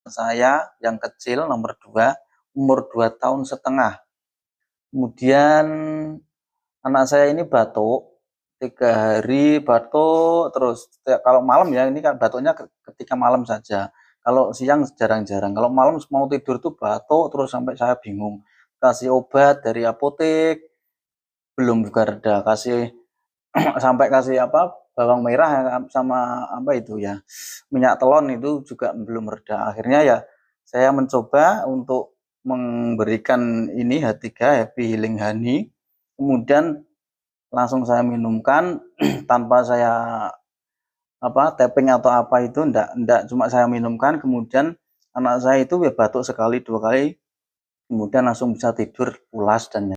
saya yang kecil nomor 2 umur 2,5 tahun. Kemudian anak saya ini batuk 3 hari, batuk terus. Kalau malam ya, ini kan batuknya ketika malam saja. Kalau siang jarang-jarang. Kalau malam mau tidur tuh batuk terus sampai saya bingung. Kasih obat dari apotek belum juga reda, kasih sampai kasih bawang merah sama itu ya, minyak telon itu juga belum reda. Akhirnya ya saya mencoba untuk memberikan ini H3 Happy Healing Honey, kemudian langsung saya minumkan tanpa saya tapping atau apa itu, enggak, cuma saya minumkan, kemudian anak saya itu ya batuk sekali 2 kali, kemudian langsung bisa tidur pulas dan